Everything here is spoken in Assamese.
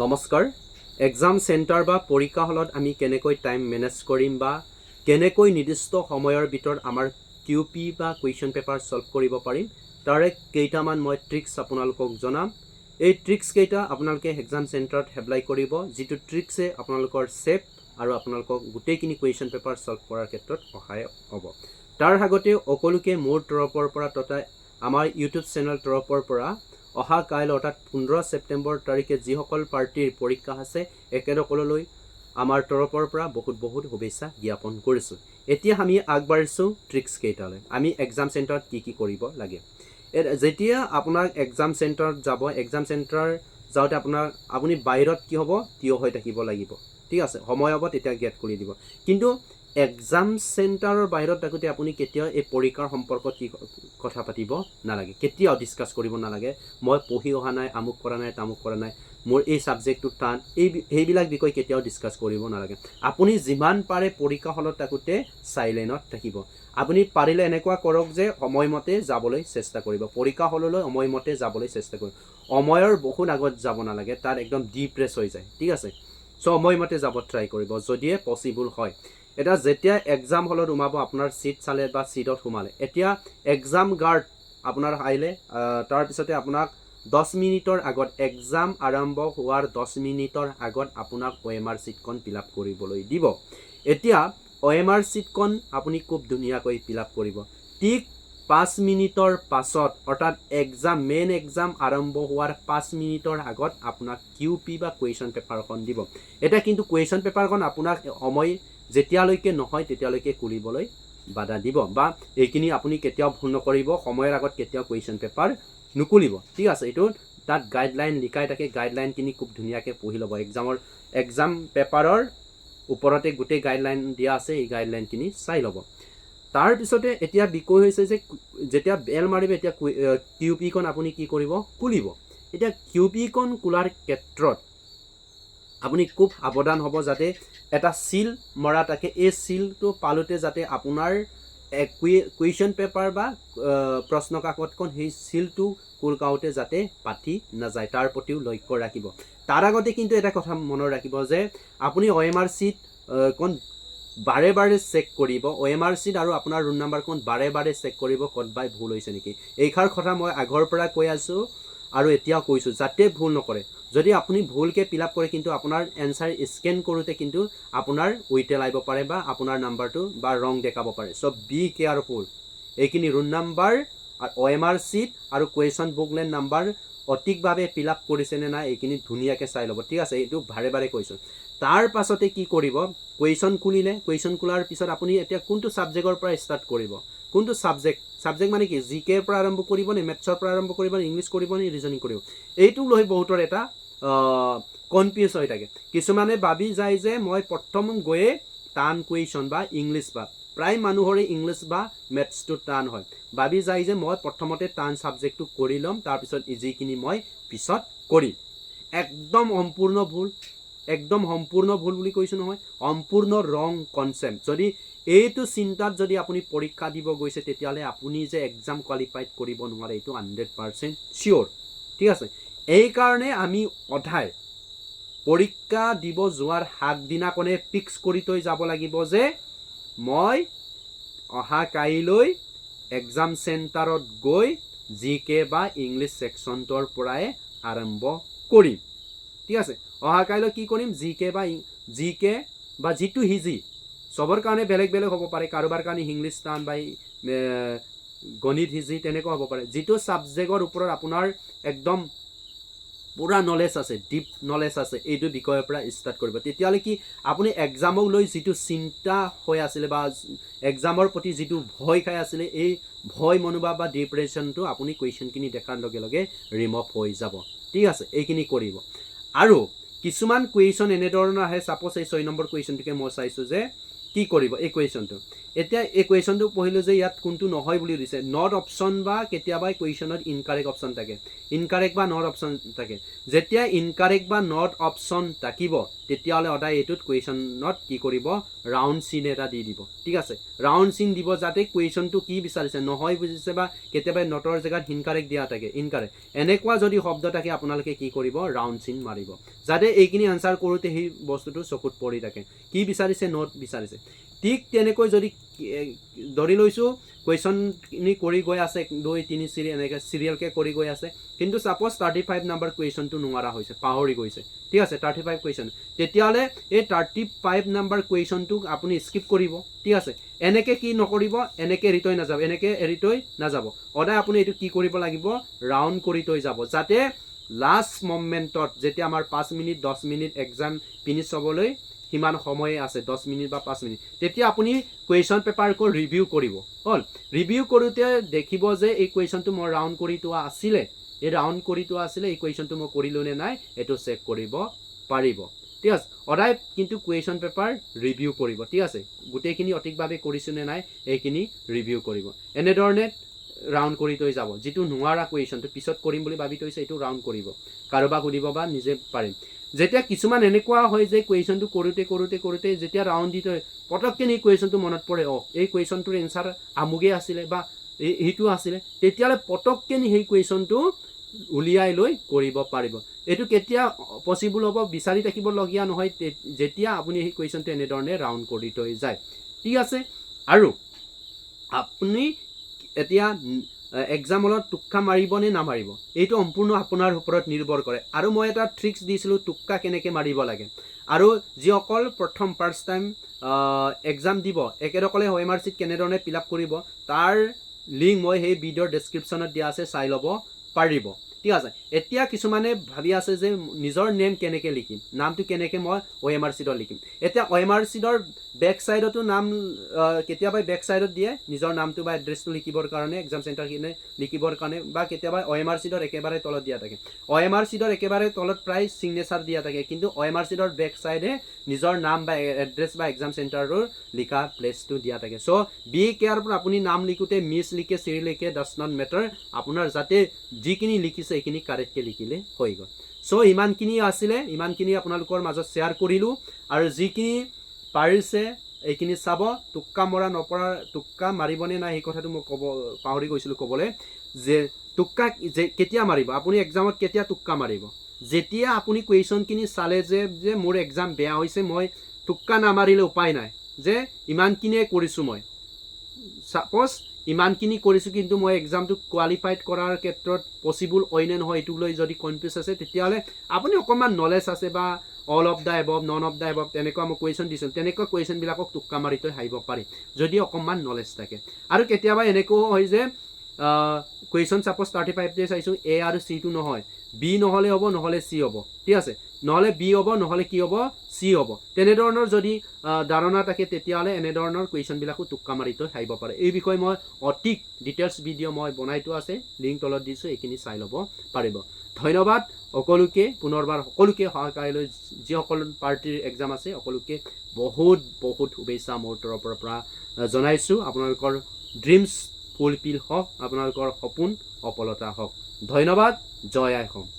নমস্কাৰ এক্সাম সেন্টাৰ বা পৰীক্ষা হলত আমি কেনেকৈ টাইম মেনেজ কৰিম বা কেনেকৈ নিৰ্দিষ্ট সময়ৰ ভিতৰত আমাৰ কিউপি বা কুৱেশ্যন পেপাৰ সলভ কৰিব পাৰিম তাৰে কেইটামান মই ট্ৰিক্স আপোনালোকক জনাম এই ট্ৰিক্স কেইটা আপোনালোকে এক্সাম সেন্টাৰত এপ্লাই কৰিব যেটো ট্ৰিক্সে আপোনালোকৰ সেফ আৰু আপোনালোকক গোটেইখিনি কুৱেশ্যন পেপাৰ সলভ কৰাৰ ক্ষেত্ৰত সহায়ক হ'ব তাৰ আগতে সকলোকে মোৰ তৰফৰ পৰা তথা আমাৰ ইউটিউব চেনেল তৰফৰ পৰা অহা কাইল অৰ্থাৎ 15 সেপ্টেম্বৰ তাৰিখে যিসকল পাৰ্টিৰ পৰীক্ষা আছে একেসকললৈ আমাৰ তৰফৰ পৰা বহুত শুভেচ্ছা জ্ঞাপন কৰিছো এতিয়া আমি আগবাঢ়িছো ট্ৰিক্স কেইটালৈ আমি এক্সাম সেন্টাৰত কি কৰিব লাগে যেতিয়া আপোনাৰ এক্সাম সেন্টাৰত যাব এক্সাম সেন্টাৰ যাওতে আপুনি বাহিৰত কি হ'ব থিয় হৈ থাকিব লাগিব ঠিক আছে সময় হ'ব তেতিয়া গেট কৰি দিব কিন্তু এক্সাম সেন্টাৰৰ বাহিৰত থাকোতে আপুনি কেতিয়া এই পৰীক্ষাৰ সম্পৰ্কত কি কথা পাতিব নালাগে কেতিয়াও ডিসকাস কৰিব নালাগে মই পঢ়ি অহা নাই আমুক কৰা নাই তামুক কৰা নাই মোৰ এই সাবজেক্টটো টান এইবিলাক বিষয় কেতিয়াও ডিসকাস কৰিব নালাগে আপুনি যিমান পাৰে পৰীক্ষা হলত থাকোতে সাইলেন্টত থাকিব আপুনি পাৰিলে এনেকুৱা কৰক যে সময়মতে যাবলৈ চেষ্টা কৰিব পৰীক্ষা হললৈ সময়মতে যাবলৈ চেষ্টা কৰিব সময়ৰ বহুত আগত যাব নালাগে তাৰ একদম ডিপ্ৰেছ হৈ যায় ঠিক আছে সো সময়মতে যাব ট্ৰাই কৰিব যদিয়ে পসিবল হয় এটা যেতিয়া এক্সাম হলত উমাব আপোনাৰ সিট চালে বা সিটত সোমালে এতিয়া এক্সাম গাৰ্ড আপোনাৰ আইলে তাৰ পিছতে আপোনাক 10 মিনিটৰ আগত এক্সাম আৰম্ভ হোৱাৰ 10 মিনিটৰ আগত আপোনাক ওএমআৰ সিটখন ফিল আপ কৰিবলৈ দিব এতিয়া ওএমআৰ সিটখন আপুনি খুব ধুনীয়াকৈ ফিল আপ কৰিব ঠিক 5 মিনিটৰ পাছত অৰ্থাৎ এক্সাম মেইন এক্সাম আৰম্ভ হোৱাৰ 5 মিনিটৰ আগত আপোনাক কিউপি বা কুৱেশ্যন পেপাৰখন দিব এটা কিন্তু কুৱেশ্যন পেপাৰখন আপোনাক সময় যেতিয়ালৈকে নহয় তেতিয়ালৈকে খুলিবলৈ বাধা দিব বা এইখিনি আপুনি কেতিয়াও ভুল নকৰিব সময়ৰ আগত কেতিয়াও কুৱেশ্যন পেপাৰ নুকুলিব ঠিক আছে এটো তাত গাইডলাইন লিখাই থাকে গাইডলাইন কিনি খুব ধুনীয়াকৈ পঢ়ি ল'ব এক্সাম পেপাৰৰ ওপৰতে গোটেই গাইডলাইন দিয়া আছে এই গাইডলাইন কিনি চাই ল'ব তাৰ পিছতে এতিয়া বিষয় হৈছে যে যেতিয়া বেল মাৰিব এতিয়া কিউপি খন আপুনি কি কৰিব খুলিব এতিয়া কিউপি খন খোলাৰ ক্ষেত্ৰত আপুনি খুব সাৱধান হ'ব যাতে এটা সিল মৰা থাকে এই সিলটো পালতে যাতে আপোনাৰ কুৱেশ্যন পেপাৰ বা প্ৰশ্ন কাকতখন সেই সিলটো কুলকাওতে যাতে পাতি নাযায় তাৰ প্ৰতিও লক্ষ্য ৰাখিব তাৰ আগতে কিন্তু এটা কথা মনত ৰাখিব যে আপুনি ওএমআৰ সিট কোন বাৰে চেক কৰিব ওএমআৰ সিট আৰু আপোনাৰ ৰোল নাম্বাৰখন বাৰে চেক কৰিব কতবাই ভুল হৈছে নেকি এইখাৰ কথা মই আগৰ পৰা কৈ আছো আৰু এতিয়াও কৈছো যাতে ভুল নকৰে যদি আপুনি ভুলকে ফিল আপ কৰে কিন্তু আপোনাৰ এনসাৰ স্ক্যান কৰোতে কিন্তু আপোনাৰ উইটেল আইব পাৰে বা আপোনাৰ নাম্বাৰটো বা ৰং দেখাব পাৰে সো বি কেয়াৰফুল এইখিনি ৰোল নাম্বাৰ আৰু ওএমআৰ সিট আৰু কুৱেশ্যন বুকলেট নাম্বাৰ অতিকভাৱে ফিল আপ কৰিছে নে নাই এইখিনি ধুনীয়াকৈ চাই ল'ব ঠিক আছে এইটো বাৰে কৈছো তাৰ পাছতে কি কৰিব কুৱেশ্যন খুলিলে কুৱেশ্যন খোলাৰ পিছত আপুনি এতিয়া কোনটো সাবজেক্টৰ পৰা স্টাৰ্ট কৰিব কোনটো সাবজেক্ট মানে কি জিকে পৰা আৰম্ভ কৰিব নে মেথছৰ পৰা আৰম্ভ কৰিব নে ইংলিশ কৰিব নে ৰিজনিং কৰিব এইটো লৈ বহুতৰ এটা কনফিউজ হৈ থাকে কিছুমানে ভাবি যায় যে মই প্ৰথম গৈয়ে টান কুৱেশ্যন বা ইংলিশ বা প্ৰায় মানুহৰে ইংলিশ বা মেথছটো টান হয় ভাবি যায় যে মই প্ৰথমতে টান সাবজেক্টটো কৰি লম তাৰ পিছত ইজিখিনি মই পিছত কৰিম একদম সম্পূৰ্ণ ভুল বুলি কৈছো নহয় সম্পূৰ্ণ ৰং কনসেপ্ট যদি এইটো চিন্তাত যদি আপুনি পৰীক্ষা দিব গৈছে তেতিয়ালে আপুনি যে এক্সাম কোৱালিফাইড কৰিব নোৱাৰে এইটো 100% শিওৰ ঠিক আছে এই কাৰণে আমি অধায় পৰীক্ষা দিব যোৱাৰ হাক দিনা কোনে ফিক্স কৰি তৈ যাব লাগিব যে মই অহা কাইলৈ এক্সাম সেন্টাৰত গৈ জিকে বা ইংলিশ সেকশনটোৰ পৰাই আৰম্ভ কৰিম ঠিক আছে অহা কাইলৈ কি কৰিম জিকে বা জিটো হিজি সবৰ কাৰণে বেলেগ হ'ব পাৰে কাৰোবাৰ কাৰণে ইংলিশ টান বা গণিত হিজি তেনেকুৱা হ'ব পাৰে যেটো সাবজেক্টৰ ওপৰত আপোনাৰ একদম পুৰা নলেজ আছে ডিপ নলেজ আছে এইটো বিষয়ৰ পৰা স্টাৰ্ট কৰিব তেতিয়ালে কি আপুনি এক্সামক লৈ যেটো চিন্তা হৈ আছিল বা এক্সামৰ প্ৰতি যেটো ভয় খাই আছিল এই ভয় মনোভাৱ বা ডিপ্ৰেছনটো আপুনি কুৱেশ্যন কিনি দেখাৰ লগে ৰিমুভ হৈ যাব ঠিক আছে এইখিনি কৰিব আৰু কিছুমান কুৱেশ্যন এনে ধৰণৰ আহে সাপোজ এই 6 নম্বৰ কুৱেশ্যনটোকে মই চাইছো যে কি কৰিব এই কুৱেশ্যনটো এতিয়া এই কুৱেশ্যনটো পঢ়িলোঁ যে ইয়াত কোনটো নহয় বুলি দিছে নট অপশ্যন বা কেতিয়াবা কুৱেশ্যনত ইনকাৰেক্ট অপশ্যন থাকে ইনকাৰেক্ট বা নট অপশ্যন থাকে যেতিয়া ইনকাৰেক্ট বা নট অপশ্যন থাকিব তেতিয়াহ'লে সদায় এইটোত কুৱেশ্যনত কি কৰিব ৰাউণ্ড চিন এটা দি দিব ঠিক আছে ৰাউণ্ড চিন দিব যাতে কুৱেশ্যনটো কি বিচাৰিছে নহয় বুজিছে বা কেতিয়াবা নটৰ জেগাত ইনকাৰেক্ট দিয়া থাকে ইনকাৰেক্ট এনেকুৱা যদি শব্দ থাকে আপোনালোকে কি কৰিব ৰাউণ্ড চিন মাৰিব যাতে এইখিনি আনচাৰ কৰোঁতে সেই বস্তুটো চকুত পৰি থাকে কি বিচাৰিছে নট বিচাৰিছে ঠিক তেনেকৈ যদি ধৰি লৈছোঁ কুৱেশ্যনখিনি কৰি গৈ আছে 2 3 4 এনেকৈ চিৰিয়েলকৈ কৰি গৈ আছে কিন্তু ছাপ'জ 35 নম্বৰ কুৱেশ্যনটো নোৱাৰা হৈছে পাহৰি গৈছে ঠিক আছে 35 কুৱেশ্যন তেতিয়াহ'লে এই 35 নম্বৰ কুৱেশ্যনটোক আপুনি স্কিপ কৰিব ঠিক আছে এনেকৈ কি নকৰিব এনেকৈ এৰি থৈ নাযাব এনেকৈ এৰি থৈ নাযাব সদায় আপুনি এইটো কি কৰিব লাগিব ৰাউণ্ড কৰি থৈ যাব যাতে লাষ্ট মমেণ্টত যেতিয়া আমাৰ 5 মিনিট 10 মিনিট এক্সাম ফিনিছ হ'বলৈ সিমান সময় আছে 10 মিনিট বা 5 মিনিট তেতিয়া আপুনি কুৱেশ্যন পেপাৰটো ৰিভিউ কৰিব হ'ল ৰিভিউ কৰোঁতে দেখিব যে এই কুৱেশ্যনটো মই ৰাউণ্ড কৰি থোৱা আছিলে এই ৰাউণ্ড কৰি থোৱা আছিলে এই কুৱেশ্যনটো মই কৰিলোঁ নে নাই এইটো চেক কৰিব পাৰিব ঠিক আছে সদায় কিন্তু কুৱেশ্যন পেপাৰ ৰিভিউ কৰিব ঠিক আছে গোটেইখিনি সঠিকভাৱে কৰিছোঁ নে নাই এইখিনি ৰিভিউ কৰিব এনেধৰণে ৰাউণ্ড কৰি থৈ যাব যিটো নোৱাৰা কুৱেশ্যনটো পিছত কৰিম বুলি ভাবি থৈছে এইটো ৰাউণ্ড কৰিব কাৰোবাক সুধিব বা নিজে পাৰিম যেতিয়া কিছুমান এনেকুৱা হয় যে কুৱেশ্যনটো কৰোঁতে যেতিয়া ৰাউণ্ড দি থৈ পটককৈ এই কুৱেশ্যনটো মনত পৰে এই কুৱেশ্যনটোৰ এনচাৰ আমুকে আছিলে বা এইটো আছিলে তেতিয়াহ'লে পটককৈ সেই কুৱেশ্যনটো উলিয়াই লৈ কৰিব পাৰিব এইটো কেতিয়া পচিবল হ'ব বিচাৰি থাকিবলগীয়া নহয় যেতিয়া আপুনি সেই কুৱেশ্যনটো এনেধৰণে ৰাউণ্ড কৰি থৈ যায় ঠিক আছে আৰু আপুনি এতিয়া এক্সাম হলত টোক্কা মাৰিব নে নামাৰিব এইটো সম্পূৰ্ণ আপোনাৰ ওপৰত নিৰ্ভৰ কৰে আৰু মই এটা ট্ৰিক্স দিছিলোঁ টোক্কা কেনেকৈ মাৰিব লাগে আৰু যিসকল প্ৰথম ফাৰ্ষ্ট টাইম এক্সাম দিব একেসকলে OMR চিট কেনেধৰণে ফিল আপ কৰিব তাৰ লিংক মই সেই ভিডিঅ'ৰ ডেছক্ৰিপশ্যনত দিয়া আছে চাই ল'ব পাৰিব ঠিক আছে এতিয়া কিছুমানে ভাবি আছে যে নিজৰ নেম কেনেকৈ লিখিম নামটো কেনেকৈ মই OMR চিটত লিখিম এতিয়া OMR চিটৰ বেক চাইডতো নাম কেতিয়াবা বেক চাইডত দিয়ে নিজৰ নামটো বা এড্ৰেছটো লিখিবৰ কাৰণে এক্সাম চেণ্টাৰখিনি লিখিবৰ কাৰণে বা কেতিয়াবা OMR চিটৰ একেবাৰে তলত দিয়া থাকে OMR চিটৰ একেবাৰে তলত প্ৰায় চিগনেচাৰ দিয়া থাকে কিন্তু OMR চিটৰ বেক চাইডে নিজৰ নাম বা এড্ৰেছ বা এক্সাম চেণ্টাৰৰ লিখা প্লেচটো দিয়া থাকে চ' বি কেয়াৰফুল আপুনি নাম লিখোঁতে মিছ লিখে চিৰি লিখে ডাজ নট মেটাৰ আপোনাৰ যাতে যিখিনি লিখিছে এইখিনি কাৰেক্টকৈ লিখিলে হৈ গ'ল চ' ইমানখিনি আছিলে ইমানখিনি আপোনালোকৰ মাজত শ্বেয়াৰ কৰিলোঁ আৰু যিখিনি পাৰিছে এইখিনি চাব টোক্কা মৰা নপৰা টোক্কা মাৰিবনে নাই সেই কথাটো মই পাহৰি গৈছিলোঁ ক'বলৈ যে টোক্কা যে কেতিয়া মাৰিব আপুনি এক্সামত কেতিয়া টোক্কা মাৰিব যেতিয়া আপুনি কুৱেশ্যনখিনি চালে যে মোৰ এক্সাম বেয়া হৈছে মই টোক্কা নামাৰিলে উপায় নাই যে ইমানখিনিয়ে কৰিছোঁ মই ছাপ'জ ইমানখিনি কৰিছোঁ কিন্তু মই এক্সামটো কোৱালিফাইড কৰাৰ ক্ষেত্ৰত পচিবল হয় নে নহয় এইটোক লৈ যদি কনফিউজ আছে তেতিয়াহ'লে আপুনি অকণমান নলেজ আছে বা all of the above none of the above তেনেকুৱা মই কুৱেশ্যন দিছোঁ তেনেকুৱা কুৱেশ্যনবিলাকক টোক্কা মাৰি থৈ হাৰিব পাৰি যদি অকণমান নলেজ থাকে আৰু কেতিয়াবা এনেকুৱাও হয় যে কুৱেশ্যন ছাপ'জ 35 চাইছোঁ A আৰু C টো নহয় B নহ'লে হ'ব নহ'লে C হ'ব ঠিক আছে নহ'লে B হ'ব নহ'লে কি হ'ব C হ'ব তেনেধৰণৰ যদি ধাৰণা থাকে তেতিয়াহ'লে এনেধৰণৰ কুৱেশ্যনবিলাকো টোক্কা মাৰি থৈ হাৰিব পাৰে এই বিষয়ে মই অধিক ডিটেইলছ ভিডিঅ' মই বনাই থোৱা আছে লিংক তলত দিছোঁ এইখিনি চাই ল'ব পাৰিব ধন্যবাদ সকলোকে পুনৰবাৰ সকলোকে সহকাৰীলৈ যিসকল পাৰ্টিৰ এক্সাম আছে সকলোকে বহুত শুভেচ্ছা মোৰ তৰফৰ পৰা জনাইছোঁ আপোনালোকৰ ড্ৰিমছ ফুলফিল হওক আপোনালোকৰ সপোন সফলতা হওক ধন্যবাদ জয় আই অসম